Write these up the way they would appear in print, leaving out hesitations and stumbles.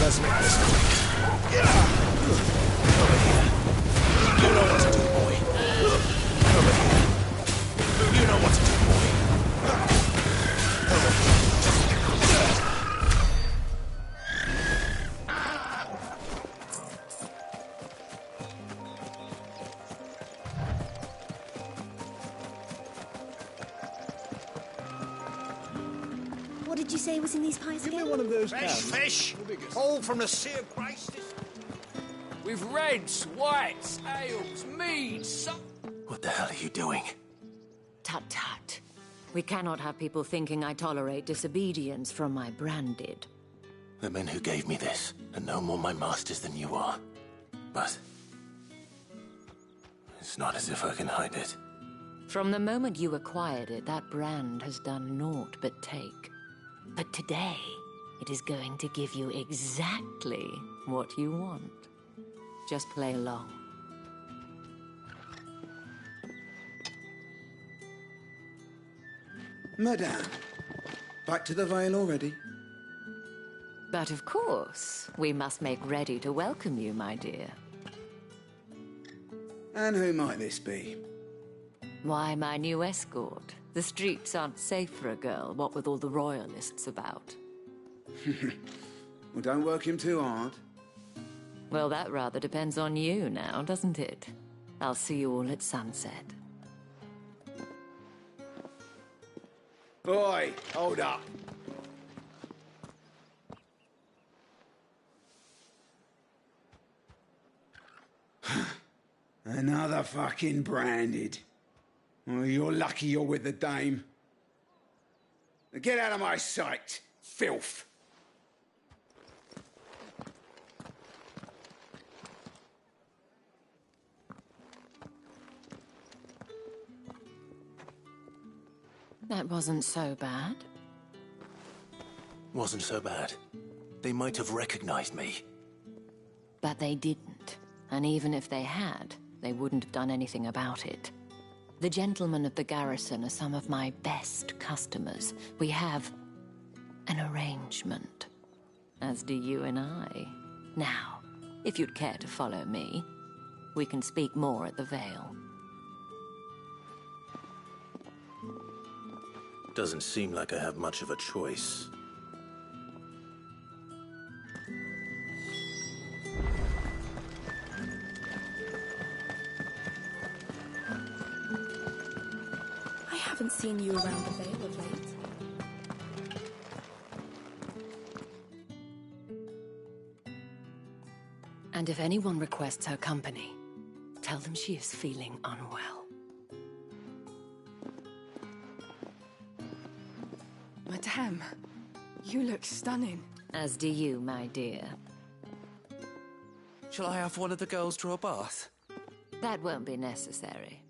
Let's make this quick. Over here. You know what to do, boy. Over here. You know what to do, boy. Over here. What did you say was in these pies Give me again? one of those Fresh cans. fish, all from the Sea of Grace. With reds, whites, ales, meads, What the hell are you doing? Tut tut. We cannot have people thinking I tolerate disobedience from my branded. The men who gave me this are no more my masters than you are. But it's not as if I can hide it. From the moment you acquired it, that brand has done naught but take. But today, it is going to give you exactly what you want. Just play along. Madame, back to the Vale already? But of course, we must make ready to welcome you, my dear. And who might this be? Why, my new escort. The streets aren't safe for a girl, what with all the royalists about. Well, don't work him too hard. Well, that rather depends on you now, doesn't it? I'll see you all at sunset. Boy, hold up. Another fucking branded. Oh, you're lucky you're with the dame. Now get out of my sight, filth. That wasn't so bad. Wasn't so bad. They might have recognized me. But they didn't. And even if they had, they wouldn't have done anything about it. The gentlemen of the garrison are some of my best customers. We have an arrangement. As do you and I. Now, if you'd care to follow me, we can speak more at the Vale. Doesn't seem like I have much of a choice. I haven't seen you around the Vale of late. And if anyone requests her company, tell them she is feeling unwell. Madame, you look stunning. As do you, my dear. Shall I have one of the girls draw a bath? That won't be necessary.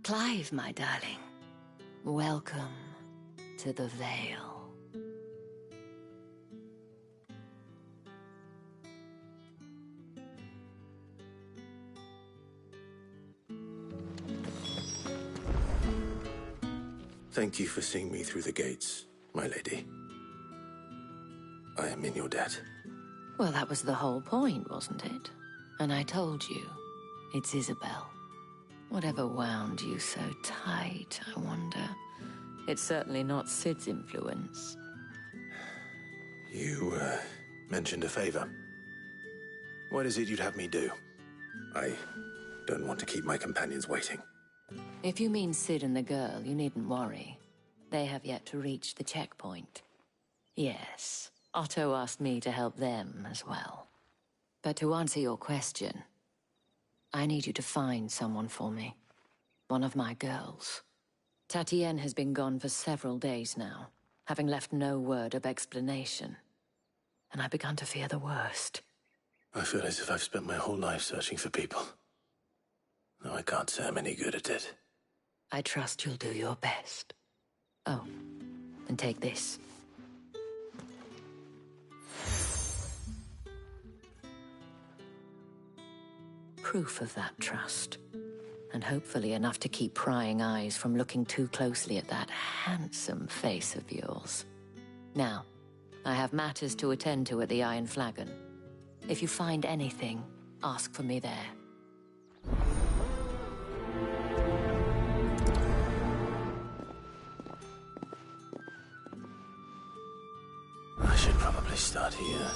Clive, my darling. Welcome to the Vale. Thank you for seeing me through the gates, my lady. I am in your debt. Well, that was the whole point, wasn't it? And I told you, it's Isabel. Whatever wound you so tight, I wonder. It's certainly not Sid's influence. You, mentioned a favor. What is it you'd have me do? I don't want to keep my companions waiting. If you mean Sid and the girl, you needn't worry. They have yet to reach the checkpoint. Yes, Otto asked me to help them as well. But to answer your question, I need you to find someone for me. One of my girls. Tatienne has been gone for several days now, having left no word of explanation. And I've begun to fear the worst. I feel as if I've spent my whole life searching for people. Though I can't say I'm any good at it. I trust you'll do your best. Oh, and take this. proof of that trust. And hopefully enough to keep prying eyes from looking too closely at that handsome face of yours. Now, I have matters to attend to at the Iron Flagon. If you find anything, ask for me there. I should probably start here.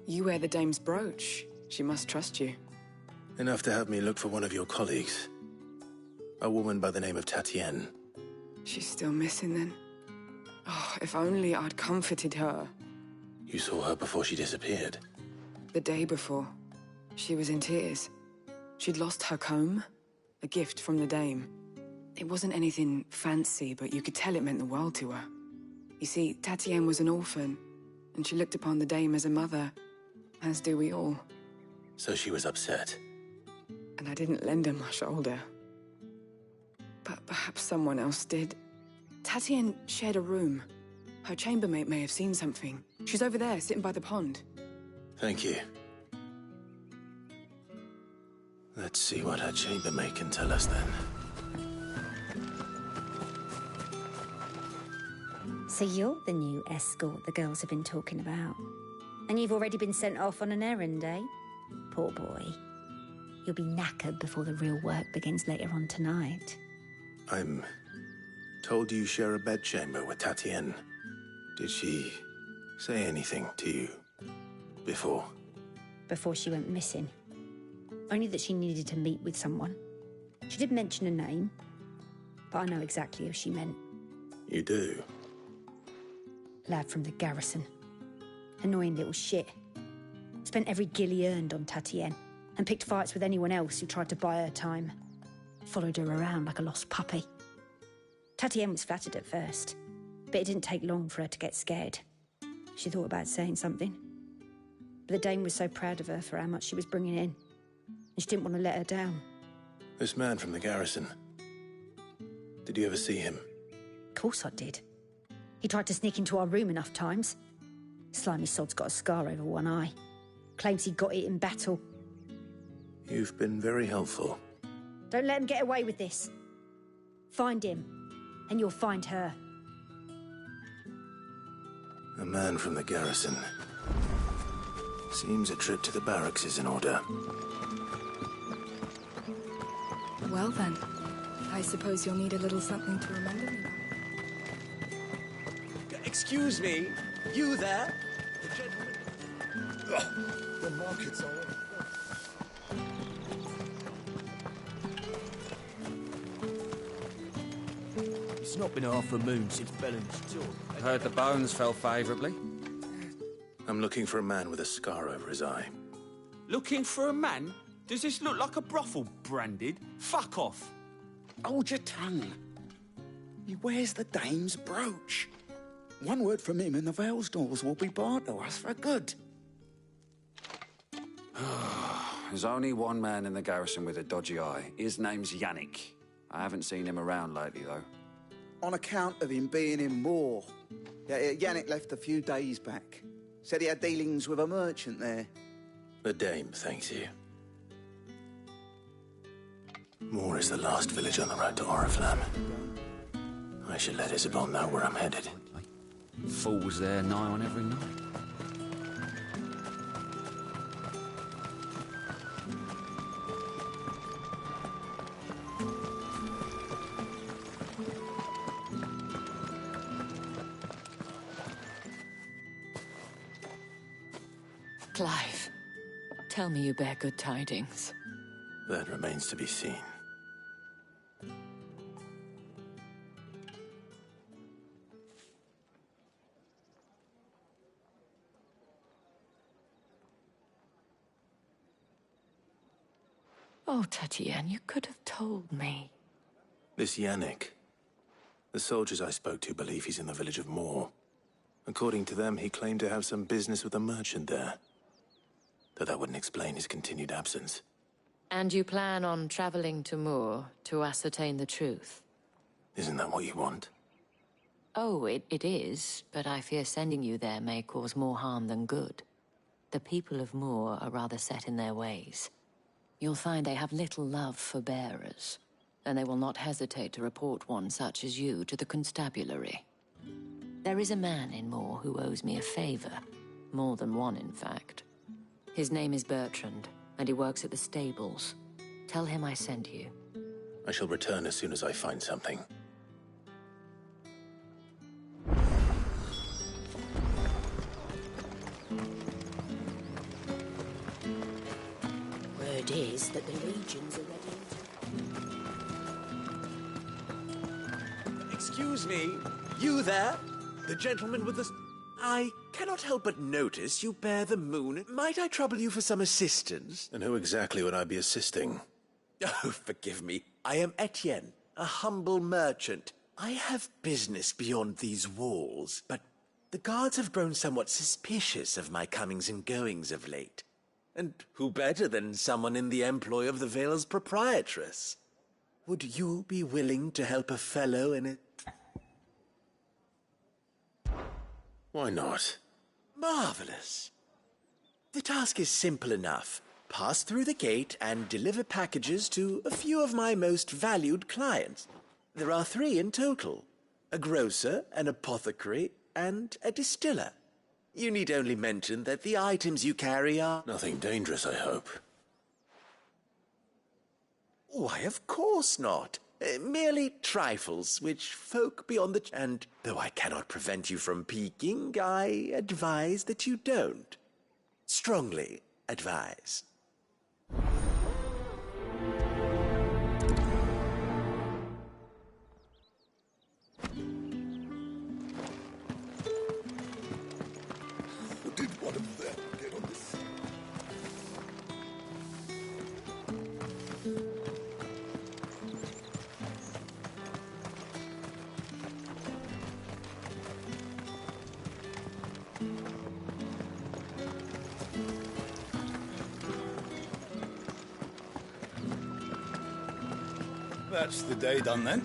You wear the dame's brooch. She must trust you. Enough to have me look for one of your colleagues. A woman by the name of Tatienne. She's still missing then. Oh, if only I'd comforted her. You saw her before she disappeared. The day before, she was in tears. She'd lost her comb, a gift from the dame. It wasn't anything fancy, but you could tell it meant the world to her. You see, Tatienne was an orphan, and she looked upon the dame as a mother, as do we all. So she was upset. And I didn't lend her my shoulder. But perhaps someone else did. Tatienne shared a room. Her chambermaid may have seen something. She's over there, sitting by the pond. Thank you. Let's see what her chambermaid can tell us then. So you're the new escort the girls have been talking about. And you've already been sent off on an errand, eh? Poor boy. You'll be knackered before the real work begins later on tonight. I'm told you share a bedchamber with Tatienne. Did she say anything to you before? Before she went missing. Only that she needed to meet with someone. She did mention a name, but I know exactly who she meant. You do? Lad from the garrison. Annoying little shit. Spent every guil he earned on Tatienne, and picked fights with anyone else who tried to buy her time. Followed her around like a lost puppy. Tatienne was flattered at first, but it didn't take long for her to get scared. She thought about saying something. But the dame was so proud of her for how much she was bringing in, and she didn't want to let her down. This man from the garrison. Did you ever see him? Of course I did. He tried to sneak into our room enough times. Slimy sod's got a scar over one eye. Claims he got it in battle. You've been very helpful. Don't let him get away with this. Find him, and you'll find her. A man from the garrison. Seems a trip to the barracks is in order. Well then, I suppose you'll need a little something to remember me by. Excuse me, you there? The gentleman. Oh, the markets are on. It's not been half a moon since Bellen's tour. Heard the bones fell favourably. I'm looking for a man with a scar over his eye. Looking for a man? Does this look like a brothel branded? Fuck off. Hold your tongue. He wears the dame's brooch. One word from him and the Vale's doors will be barred to us for good. There's only one man in the garrison with a dodgy eye. His name's Yannick. I haven't seen him around lately, though. On account of him being in war. Yeah, Yannick left a few days back. Said he had dealings with a merchant there. The dame thanks you. Moor is the last village on the road to Oriflamme. I should let Isabel know where I'm headed. Fools there nigh on every night. Clive, tell me you bear good tidings. That remains to be seen. Oh, Tatienne, you could have told me. This Yannick. The soldiers I spoke to believe he's in the village of Moor. According to them, he claimed to have some business with a merchant there. Though that wouldn't explain his continued absence. And you plan on traveling to Moor to ascertain the truth? Isn't that what you want? Oh, it is, but I fear sending you there may cause more harm than good. The people of Moor are rather set in their ways. You'll find they have little love for bearers, and they will not hesitate to report one such as you to the constabulary. There is a man in Moor who owes me a favor. More than one, in fact. His name is Bertrand, and he works at the stables. Tell him I sent you. I shall return as soon as I find something. Word is that the legions are ready. Excuse me, you there? The gentleman with the... I cannot help but notice you bear the moon. Might I trouble you for some assistance? And who exactly would I be assisting? Oh, forgive me. I am Etienne, a humble merchant. I have business beyond these walls, but the guards have grown somewhat suspicious of my comings and goings of late. And who better than someone in the employ of the Vale's proprietress? Would you be willing to help a fellow in it? Why not? Marvelous. The task is simple enough. Pass through the gate and deliver packages to a few of my most valued clients. There are 3 in total. A grocer, an apothecary, and a distiller. You need only mention that the items you carry are... Nothing dangerous, I hope. Why, of course not. Merely trifles, which folk beyond the... And though I cannot prevent you from peeking, I advise that you don't. Strongly advise. Did one of them get on this? That's the day done then.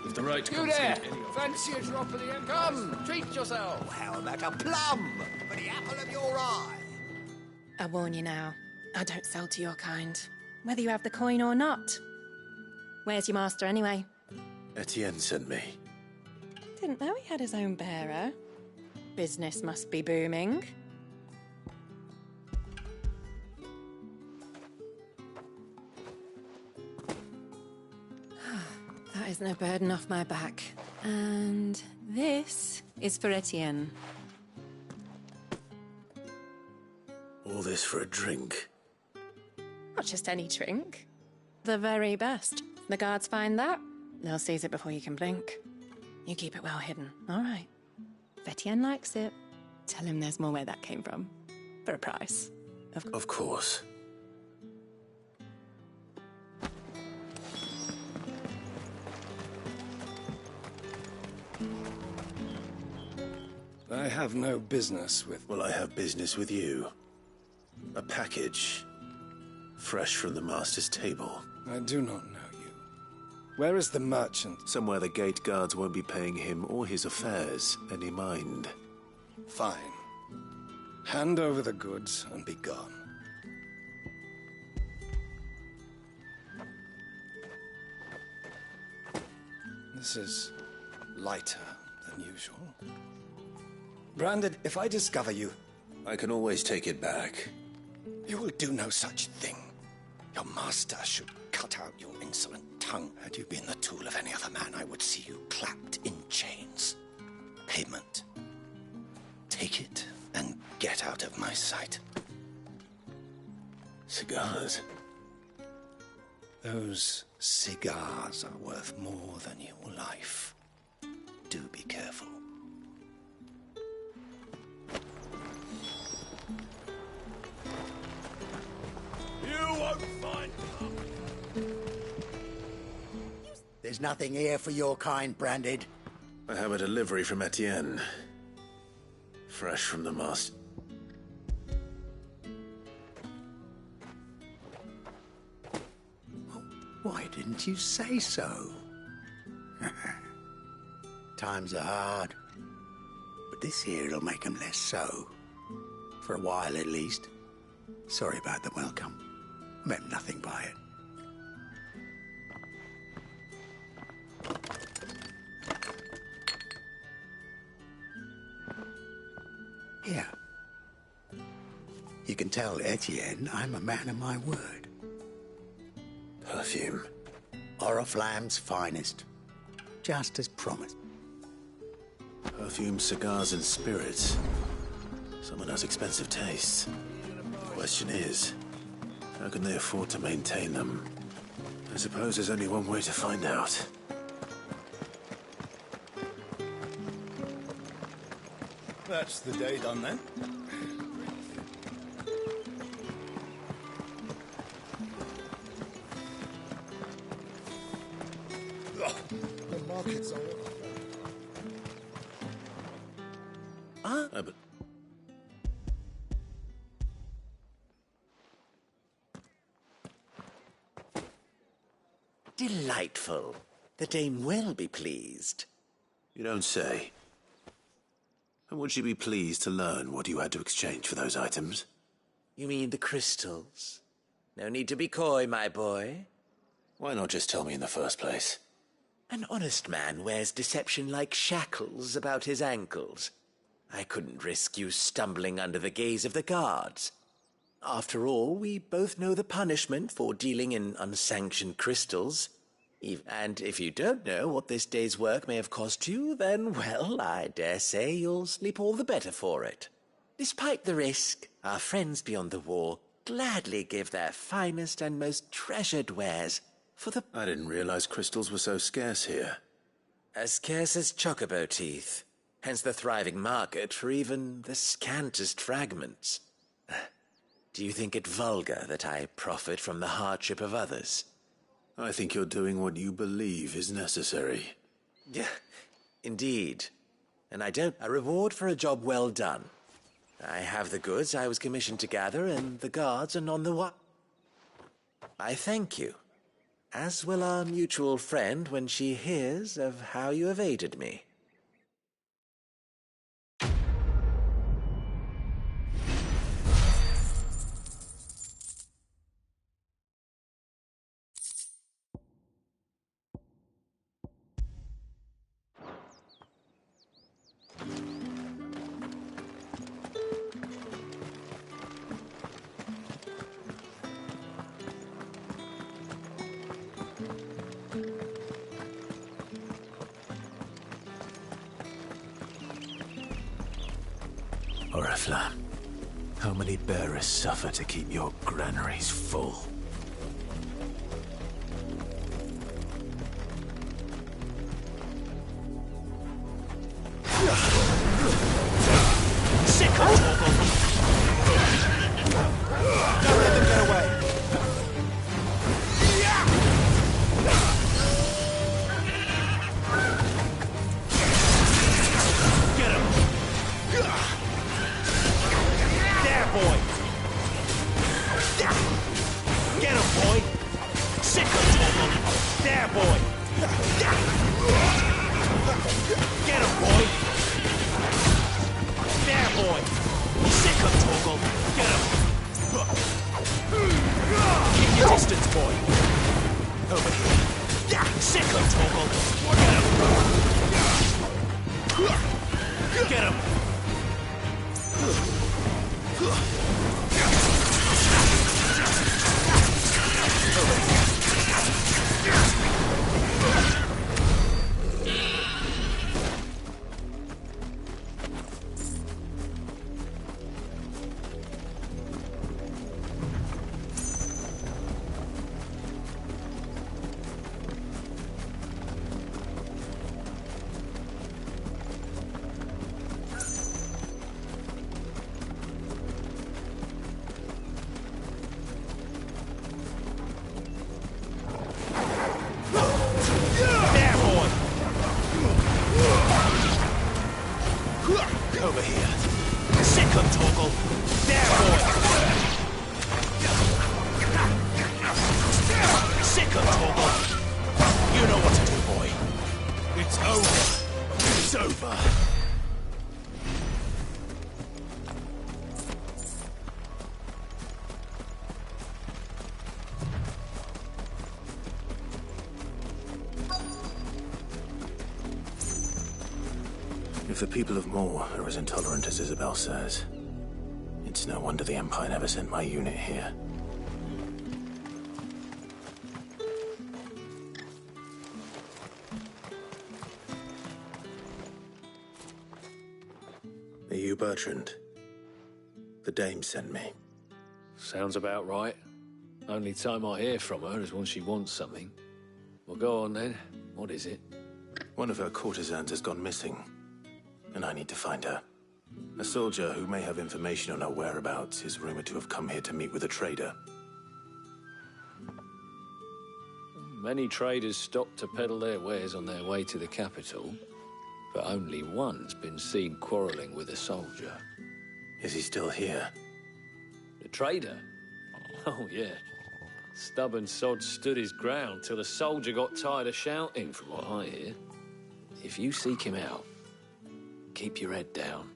If the right You there! Fancy a drop of the Empress? Come, treat yourself! How about a plum for the apple of your eye? I warn you now, I don't sell to your kind, whether you have the coin or not. Where's your master anyway? Etienne sent me. Didn't know he had his own bearer. Business must be booming. That is no burden off my back. And this is for Etienne. All this for a drink? Not just any drink. The very best. The guards find that, they'll seize it before you can blink. You keep it well hidden, all right? If Etienne likes it, tell him there's more where that came from. For a price. Of course. I have no business with... Well, I have business with you. A package. Fresh from the master's table. I do not know you. Where is the merchant? Somewhere the gate guards won't be paying him or his affairs any mind. Fine. Hand over the goods and be gone. This is lighter than usual. Branded, if I discover you... I can always take it back. You will do no such thing. Your master should cut out your insolent tongue. Had you been the tool of any other man, I would see you clapped in chains. Payment. Take it and get out of my sight. Cigars. Those cigars are worth more than your life. Do be careful. You won't find... There's nothing here for your kind, Branded. I have a delivery from Etienne. Fresh from the master. Why didn't you say so? Times are hard, but this here'll make 'em less so. For a while, at least. Sorry about the welcome. I meant nothing by it. Here. You can tell Etienne I'm a man of my word. Perfume. Oriflamme's finest. Just as promised. Perfume, cigars, and spirits. Someone has expensive tastes. The question is, how can they afford to maintain them? I suppose there's only one way to find out. That's the day done then. The markets are... But... Delightful. The dame will be pleased. You don't say. And would she be pleased to learn what you had to exchange for those items? You mean the crystals? No need to be coy, my boy. Why not just tell me in the first place? An honest man wears deception like shackles about his ankles. I couldn't risk you stumbling under the gaze of the guards. After all, we both know the punishment for dealing in unsanctioned crystals. And if you don't know what this day's work may have cost you, then, well, I dare say you'll sleep all the better for it. Despite the risk, our friends beyond the wall gladly give their finest and most treasured wares for the... I didn't realize crystals were so scarce here. As scarce as chocobo teeth. Hence the thriving market for even the scantest fragments. Do you think it vulgar that I profit from the hardship of others? I think you're doing what you believe is necessary. Yeah, indeed. And a reward for a job well done. I have the goods I was commissioned to gather, and the guards are none the wiser. I thank you, as will our mutual friend when she hears of how you have aided me. Oriflamme, how many bearers suffer to keep your granaries full? Don't let them get away! Get him! There, boy! Over here. Sick him, Torgal. There, boy. Sick him, Torgal. You know what to do, boy. It's over. It's over. If the people of Moor are as intolerant as Isabel says, it's no wonder the Empire never sent my unit here. Are you Bertrand? The dame sent me. Sounds about right. Only time I hear from her is when she wants something. Well, go on then. What is it? One of her courtesans has gone missing, and I need to find her. A soldier who may have information on her whereabouts is rumored to have come here to meet with a trader. Many traders stop to peddle their wares on their way to the capital, but only one's been seen quarrelling with a soldier. Is he still here? The trader? Oh, yeah. Stubborn sod stood his ground till the soldier got tired of shouting, from what I hear. If you seek him out, keep your head down.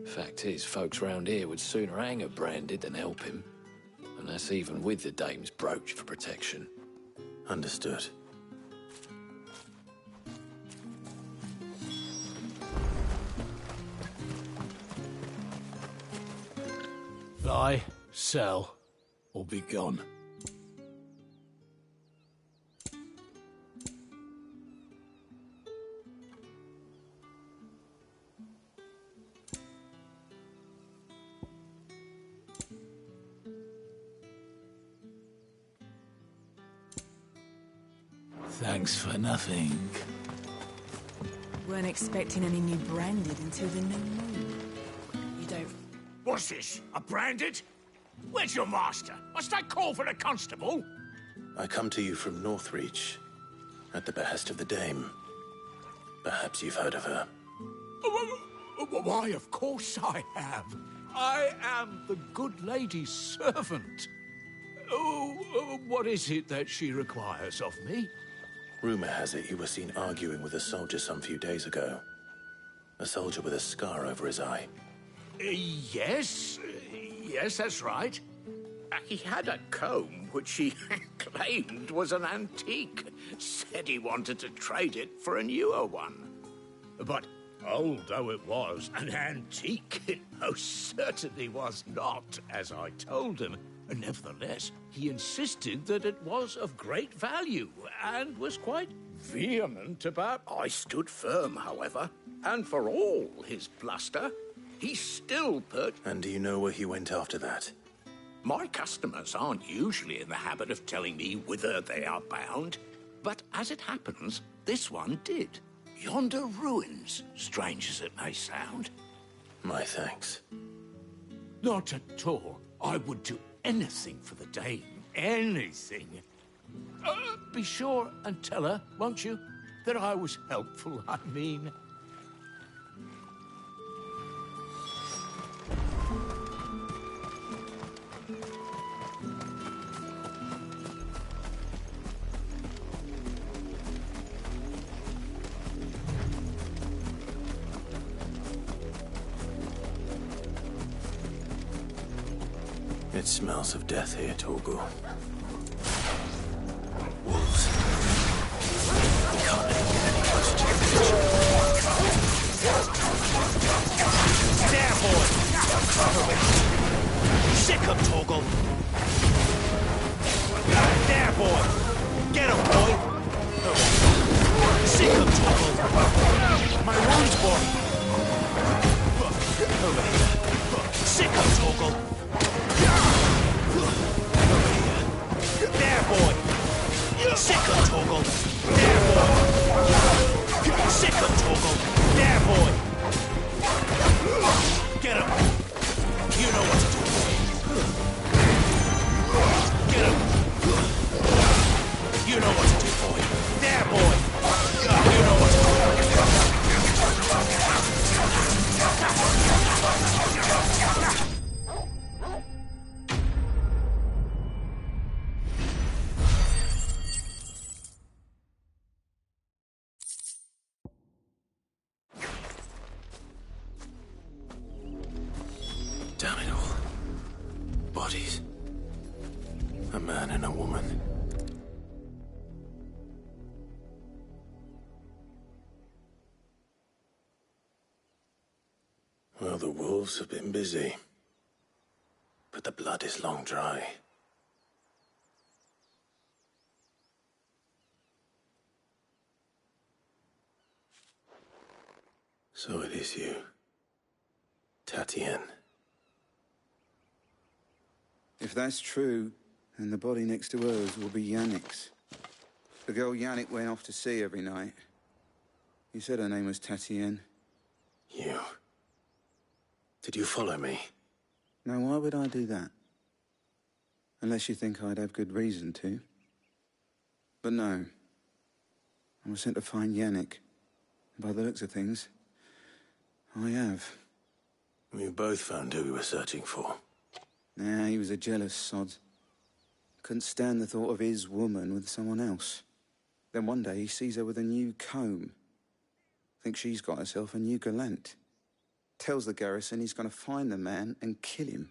Fact is, folks round here would sooner hang a branded than help him. And that's even with the dame's brooch for protection. Understood. Buy, sell, or be gone. Thanks for nothing. Weren't expecting any new branded until the new moon. You don't... What's this? A branded? Where's your master? Must I call for the constable? I come to you from Northreach, at the behest of the dame. Perhaps you've heard of her. Why, of course I have. I am the good lady's servant. Oh, what is it that she requires of me? Rumor has it you were seen arguing with a soldier some few days ago. A soldier with a scar over his eye. Yes, that's right. He had a comb which he claimed was an antique. Said he wanted to trade it for a newer one. But old though it was, an antique it most certainly was not, as I told him. Nevertheless, he insisted that it was of great value, and was quite vehement about... I stood firm, however, and for all his bluster, he still And do you know where he went after that? My customers aren't usually in the habit of telling me whither they are bound, but as it happens, this one did. Yonder ruins, strange as it may sound. My thanks. Not at all. I would do anything for the dame. Anything. Be sure and tell her, won't you, that I was helpful, I mean. It smells of death here, Torgal. Wolves. We can't let them get any closer to the village. There, boy! Sick him, Torgal! There, boy! Get him, boy! Sick him, Torgal! My wounds, boy! Over here. Sick him, Torgal! There, boy! Sick him, Torgal! There, boy! Sick him, Torgal! There, boy! Get him! You know what to do, boy! Get him! You know what to do, boy! There, boy! You know what to do! Damn it all. Bodies. A man and a woman. Well, the wolves have been busy. But the blood is long dry. So it is you, Tatienne. If that's true, then the body next to hers will be Yannick's. The girl Yannick went off to see every night. You said her name was Tatienne. You? Did you follow me? Now, why would I do that? Unless you think I'd have good reason to. But no. I was sent to find Yannick. By the looks of things, I have. We both found who we were searching for. Nah, he was a jealous sod. Couldn't stand the thought of his woman with someone else. Then one day he sees her with a new comb. Thinks she's got herself a new gallant. Tells the garrison he's going to find the man and kill him.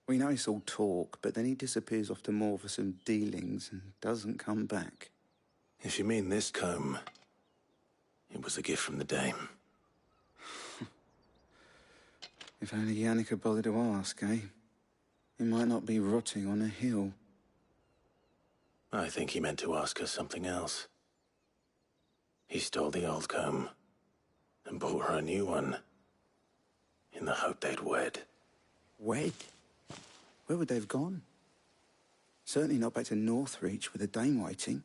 We know it's all talk, but then he disappears off to Moor for some dealings and doesn't come back. If you mean this comb, it was a gift from the dame. If only Yannick had bothered to ask, eh? He might not be rotting on a hill. I think he meant to ask her something else. He stole the old comb and bought her a new one in the hope they'd wed. Wed? Where would they have gone? Certainly not back to Northreach with a dame waiting.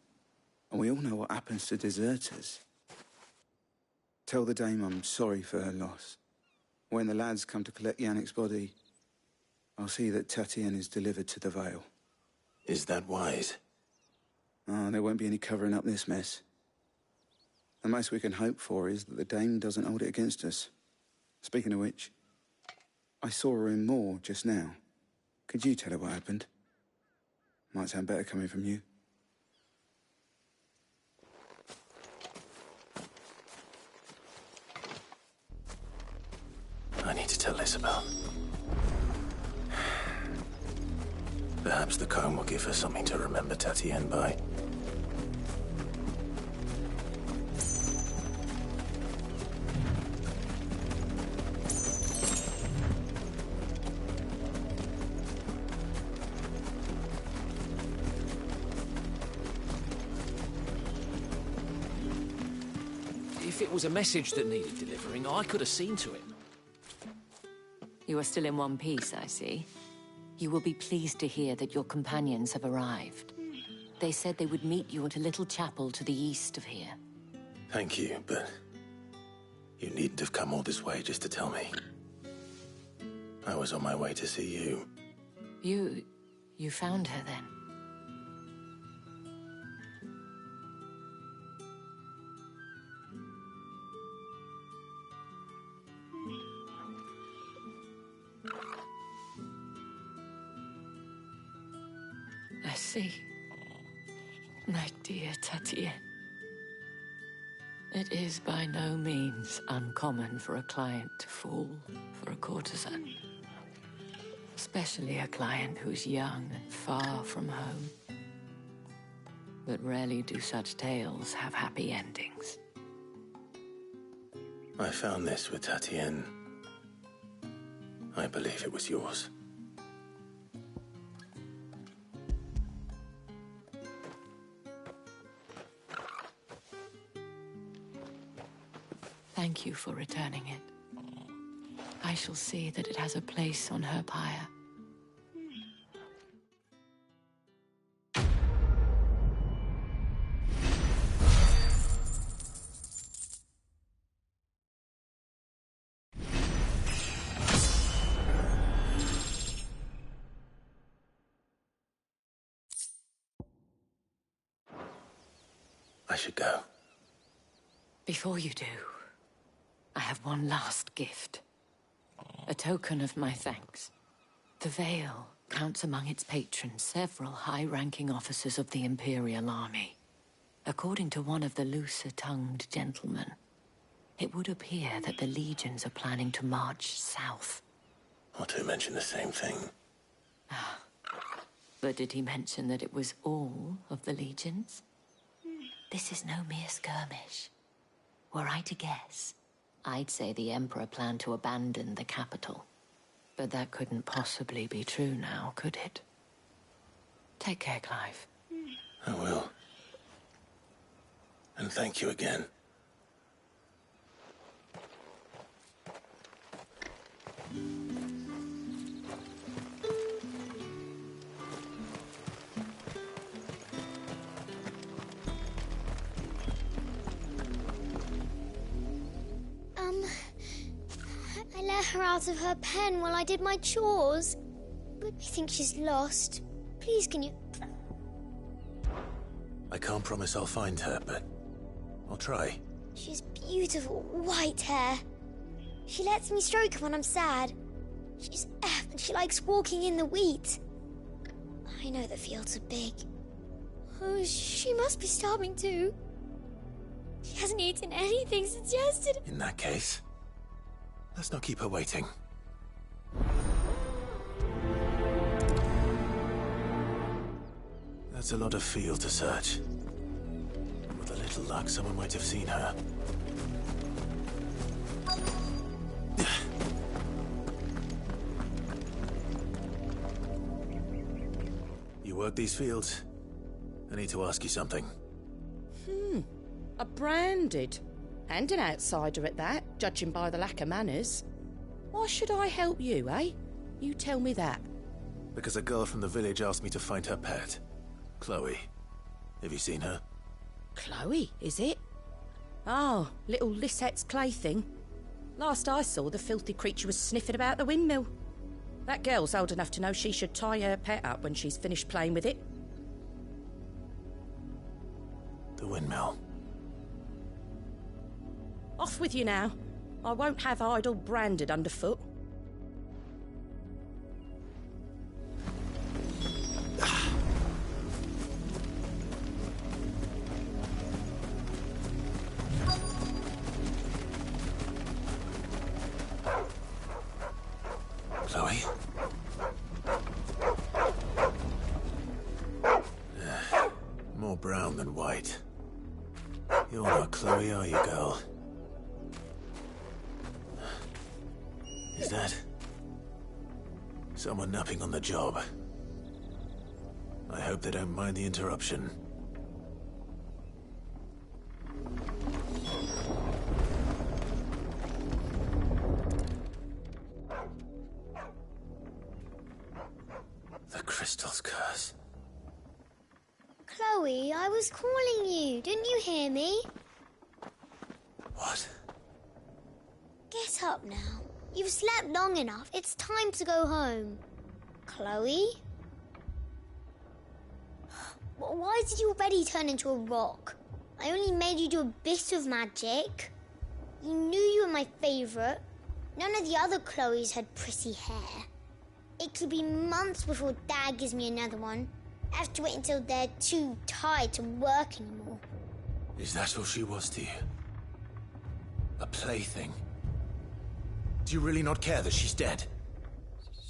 And we all know what happens to deserters. Tell the dame I'm sorry for her loss. When the lads come to collect Yannick's body, I'll see that Tatienne is delivered to the Vale. Is that wise? Oh, there won't be any covering up this mess. The most we can hope for is that the dame doesn't hold it against us. Speaking of which, I saw her in Moor just now. Could you tell her what happened? Might sound better coming from you. I need to tell Isabel. Perhaps the comb will give her something to remember Tatienne by. If it was a message that needed delivering, I could have seen to it. You are still in one piece, I see. You will be pleased to hear that your companions have arrived. They said they would meet you at a little chapel to the east of here. Thank you, but you needn't have come all this way just to tell me. I was on my way to see you. You found her then? I see. My dear Tatienne. It is by no means uncommon for a client to fall for a courtesan. Especially a client who's young and far from home. But rarely do such tales have happy endings. I found this with Tatienne. I believe it was yours. Thank you for returning it. I shall see that it has a place on her pyre. I should go. Before you do, I have one last gift. A token of my thanks. The Vale counts among its patrons several high-ranking officers of the Imperial Army. According to one of the looser-tongued gentlemen, it would appear that the legions are planning to march south. Otto mentioned the same thing. But did he mention that it was all of the legions? This is no mere skirmish. Were I to guess, I'd say the Emperor planned to abandon the capital. But that couldn't possibly be true now, could it? Take care, Clive. I will. And thank you again. I let her out of her pen while I did my chores. But I think she's lost. Please, can you... I can't promise I'll find her, but I'll try. She has beautiful white hair. She lets me stroke her when I'm sad. She's F and she likes walking in the wheat. I know the fields are big. Oh, she must be starving too. She hasn't eaten anything since yesterday. In that case, let's not keep her waiting. That's a lot of field to search. With a little luck, someone might have seen her. You work these fields? I need to ask you something. A branded. And an outsider at that, judging by the lack of manners. Why should I help you, eh? You tell me that. Because a girl from the village asked me to find her pet. Chloe. Have you seen her? Chloe, is it? Oh, little Lisette's plaything. Last I saw, the filthy creature was sniffing about the windmill. That girl's old enough to know she should tie her pet up when she's finished playing with it. The windmill. Off with you now. I won't have idle branded underfoot. Chloe? More brown than white. You're not Chloe, are you, girl? Is that someone napping on the job? I hope they don't mind the interruption. The crystal's curse. Chloe, I was calling you. Didn't you hear me? What? Get up now. You've slept long enough. It's time to go home. Chloe? Why did you already turn into a rock? I only made you do a bit of magic. You knew you were my favourite. None of the other Chloes had pretty hair. It could be months before Dad gives me another one. I have to wait until they're too tired to work anymore. Is that all she was to you? A plaything? Do you really not care that she's dead?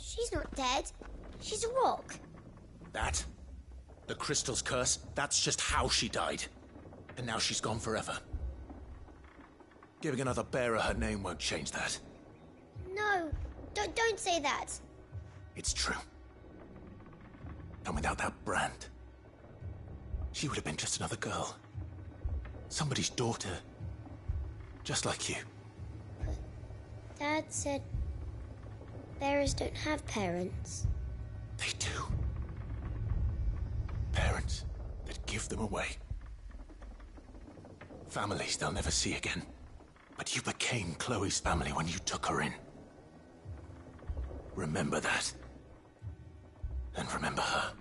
She's not dead. She's a rock. That? The crystal's curse? That's just how she died. And now she's gone forever. Giving another bearer her name won't change that. No, don't say that. It's true. And without that brand, she would have been just another girl. Somebody's daughter. Just like you. Dad said bearers don't have parents. They do. Parents that give them away. Families they'll never see again. But you became Chloe's family when you took her in. Remember that. And remember her.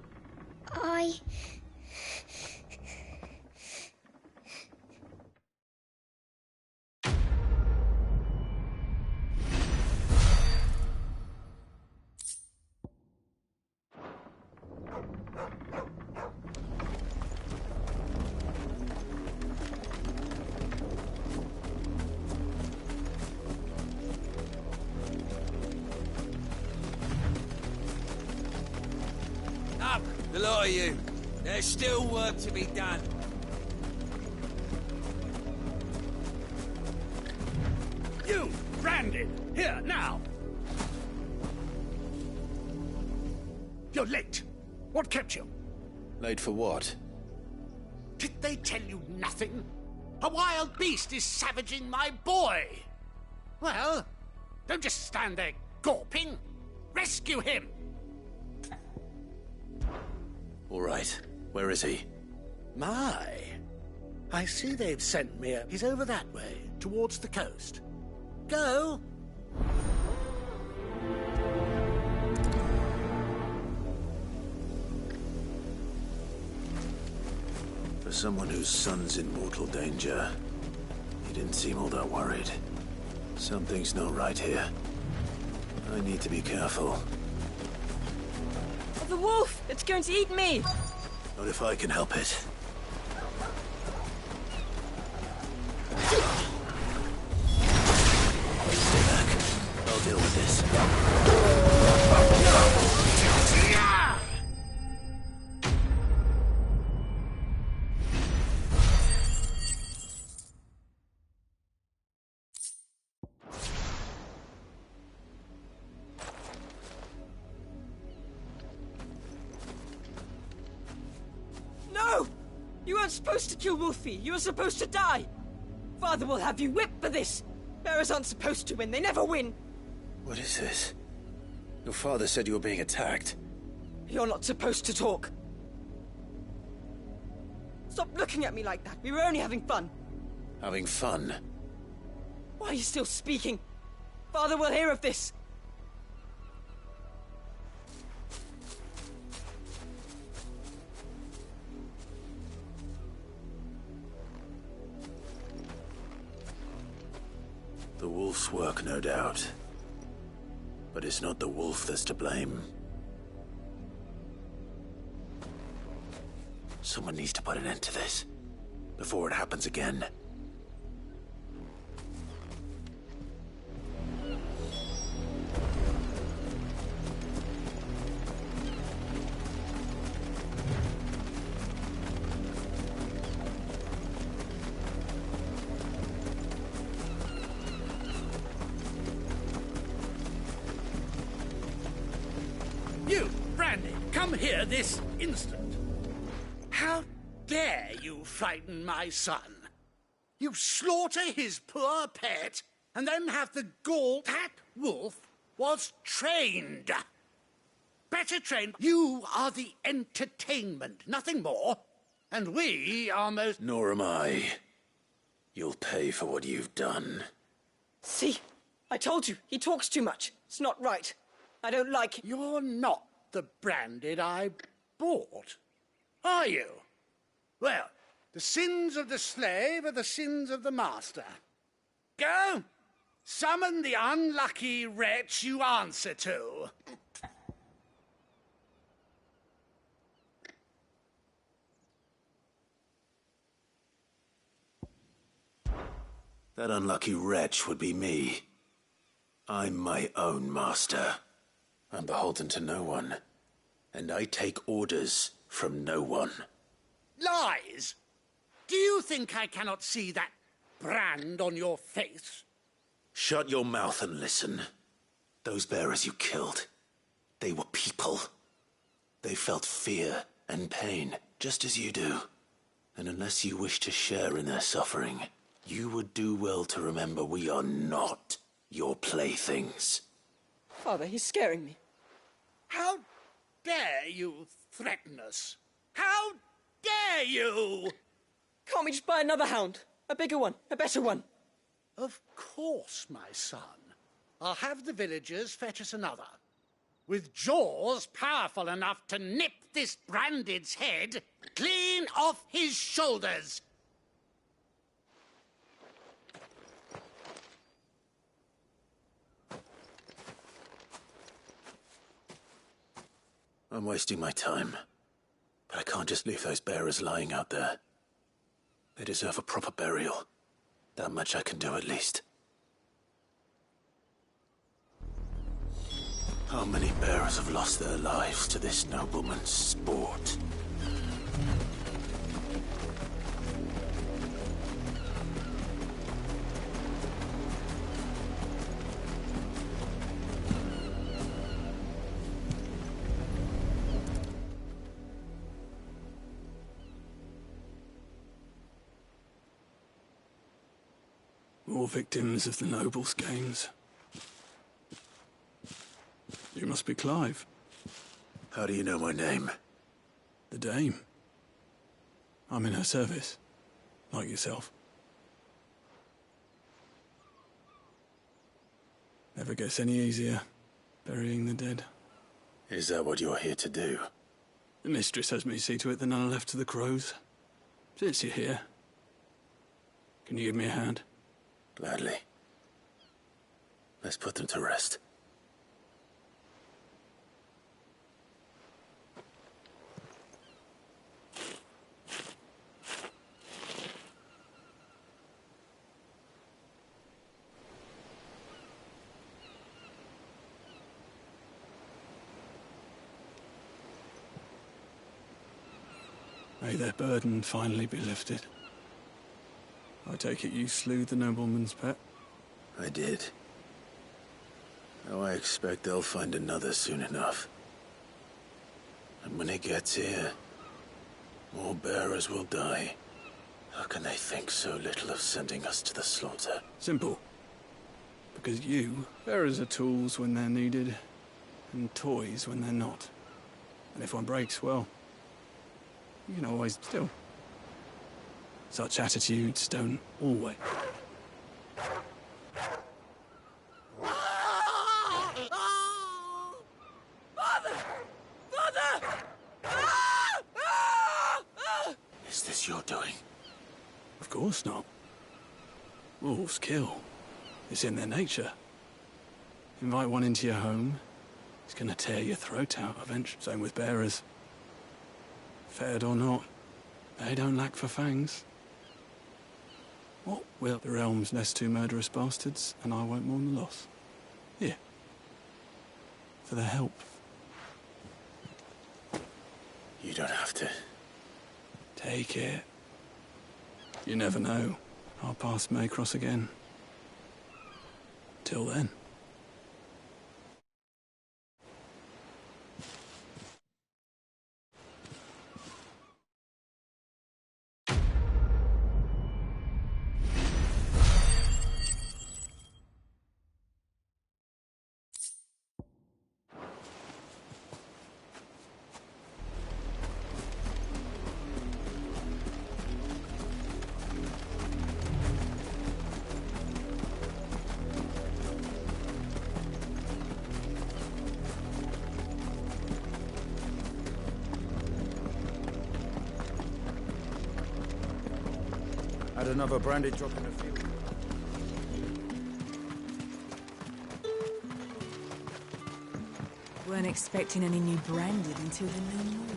The lot of you. There's still work to be done. You, Brandon! Here, now! You're late. What kept you? Late for what? Did they tell you nothing? A wild beast is savaging my boy! Well, don't just stand there gawping. Rescue him! All right. Where is he? My. I see they've sent me. He's over that way, towards the coast. Go! For someone whose son's in mortal danger, he didn't seem all that worried. Something's not right here. I need to be careful. The wolf! It's going to eat me! Not if I can help it. Stay back. I'll deal with this. No! You weren't supposed to kill Wolfie. You were supposed to die. Father will have you whipped for this. Bearers aren't supposed to win. They never win. What is this? Your father said you were being attacked. You're not supposed to talk. Stop looking at me like that. We were only having fun. Having fun? Why are you still speaking? Father will hear of this. The wolf's work, no doubt. But it's not the wolf that's to blame. Someone needs to put an end to this, before it happens again. You, Brandy, come here this instant. How dare you frighten my son? You slaughter his poor pet, and then have the gall. That wolf was trained. Better trained. You are the entertainment, nothing more. And we are most... Nor am I. You'll pay for what you've done. See? I told you. He talks too much. It's not right. I don't like... You're not the Branded I bought, are you? Well, the sins of the slave are the sins of the master. Go! Summon the unlucky wretch you answer to. That unlucky wretch would be me. I'm my own master. I'm beholden to no one. And I take orders from no one. Lies! Do you think I cannot see that brand on your face? Shut your mouth and listen. Those bearers you killed, they were people. They felt fear and pain, just as you do. And unless you wish to share in their suffering, you would do well to remember we are not your playthings. Father, he's scaring me. How dare you threaten us? How dare you? Can't we just buy another hound? A bigger one, a better one. Of course, my son. I'll have the villagers fetch us another. With jaws powerful enough to nip this Branded's head clean off his shoulders. I'm wasting my time. But I can't just leave those bearers lying out there. They deserve a proper burial. That much I can do at least. How many bearers have lost their lives to this nobleman's sport? More victims of the nobles' games. You must be Clive. How do you know my name? The Dame. I'm in her service, like yourself. Never gets any easier, burying the dead. Is that what you're here to do? The mistress has me see to it that none are left to the crows. Since you're here, can you give me a hand? Gladly. Let's put them to rest. May their burden finally be lifted. I take it you slew the nobleman's pet? I did. Now I expect they'll find another soon enough. And when it gets here, more bearers will die. How can they think so little of sending us to the slaughter? Simple. Because you, bearers are tools when they're needed, and toys when they're not. And if one breaks, well, you can always still. Such attitudes don't always. Father! Father! Is this your doing? Of course not. Wolves kill. It's in their nature. Invite one into your home, it's gonna tear your throat out eventually. Same with bearers. Fed or not, they don't lack for fangs. What will the realm's nest two murderous bastards, and I won't mourn the loss. Here. For their help. You don't have to. Take it. You never know. Our paths may cross again. Till then. Had another brandy drop in the field. Weren't expecting any new branded until the new moon.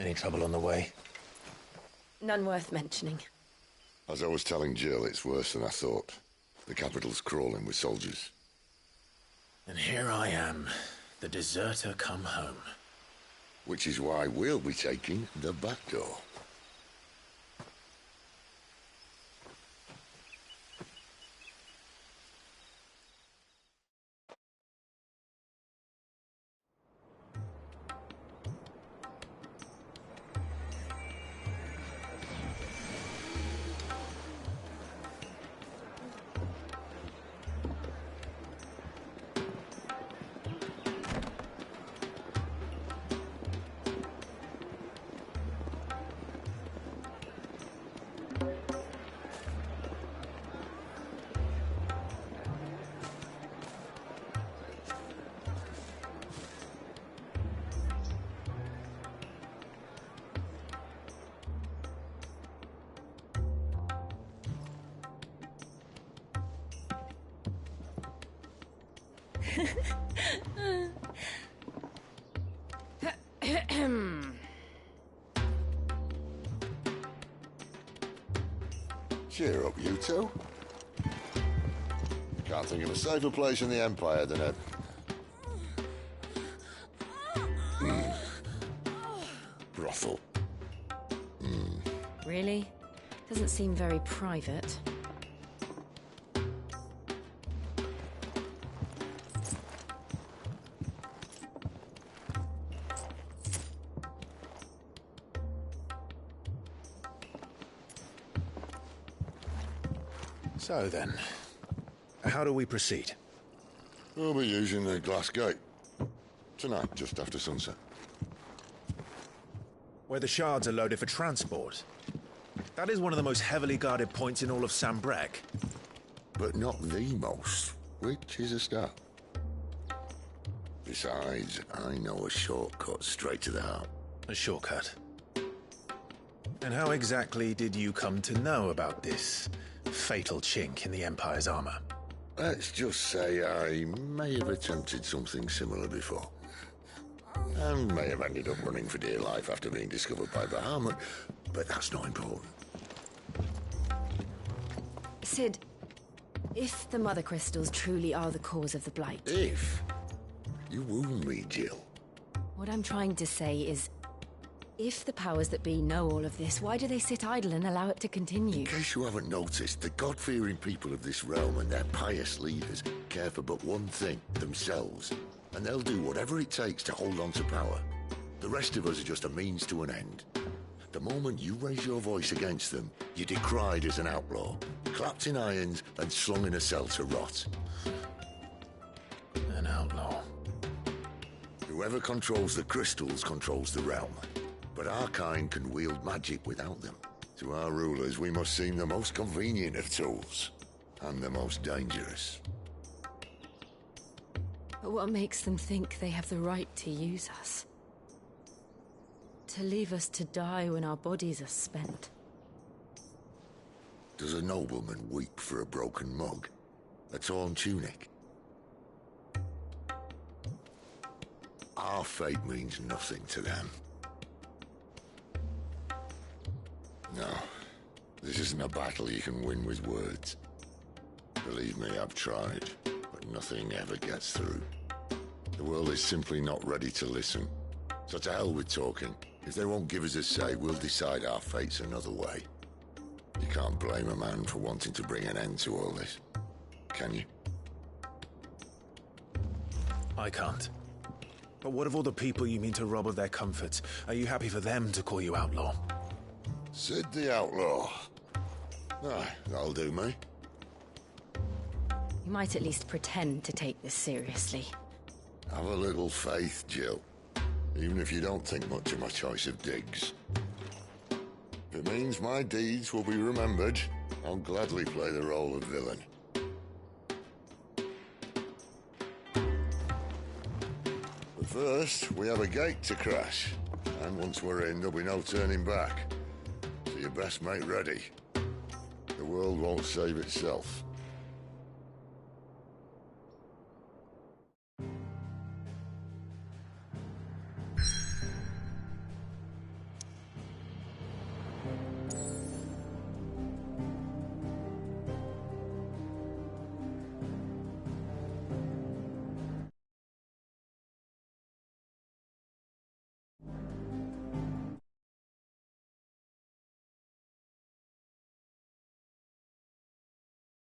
Any trouble on the way? None worth mentioning. As I was telling Jill, it's worse than I thought. The capital's crawling with soldiers. And here I am, the deserter come home. Which is why we'll be taking the back door. Cheer up, you two. Can't think of a safer place in the Empire than a... brothel. Really? Doesn't seem very private. So then, how do we proceed? We'll be using the glass gate. Tonight, just after sunset. Where the shards are loaded for transport. That is one of the most heavily guarded points in all of Sambrek. But not the most, which is a start. Besides, I know a shortcut straight to the heart. A shortcut? And how exactly did you come to know about this fatal chink in the Empire's armor? Let's just say I may have attempted something similar before. And may have ended up running for dear life after being discovered by Bahamut, but that's not important. Sid, if the Mother Crystals truly are the cause of the Blight... If? You wound me, Jill. What I'm trying to say is, if the powers that be know all of this, why do they sit idle and allow it to continue? In case you haven't noticed, the God-fearing people of this realm and their pious leaders care for but one thing, themselves. And they'll do whatever it takes to hold on to power. The rest of us are just a means to an end. The moment you raise your voice against them, you're decried as an outlaw, clapped in irons and slung in a cell to rot. An outlaw. Whoever controls the crystals controls the realm. But our kind can wield magic without them. To our rulers, we must seem the most convenient of tools. And the most dangerous. But what makes them think they have the right to use us? To leave us to die when our bodies are spent? Does a nobleman weep for a broken mug? A torn tunic? Our fate means nothing to them. No, this isn't a battle you can win with words. Believe me, I've tried, but nothing ever gets through. The world is simply not ready to listen. So to hell with talking. If they won't give us a say, we'll decide our fates another way. You can't blame a man for wanting to bring an end to all this, can you? I can't. But what of all the people you mean to rob of their comforts? Are you happy for them to call you outlaw? Sid the Outlaw. Aye, that'll do me. You might at least pretend to take this seriously. Have a little faith, Jill. Even if you don't think much of my choice of digs. If it means my deeds will be remembered, I'll gladly play the role of villain. But first, we have a gate to crash. And once we're in, there'll be no turning back. So you best make ready. The world won't save itself.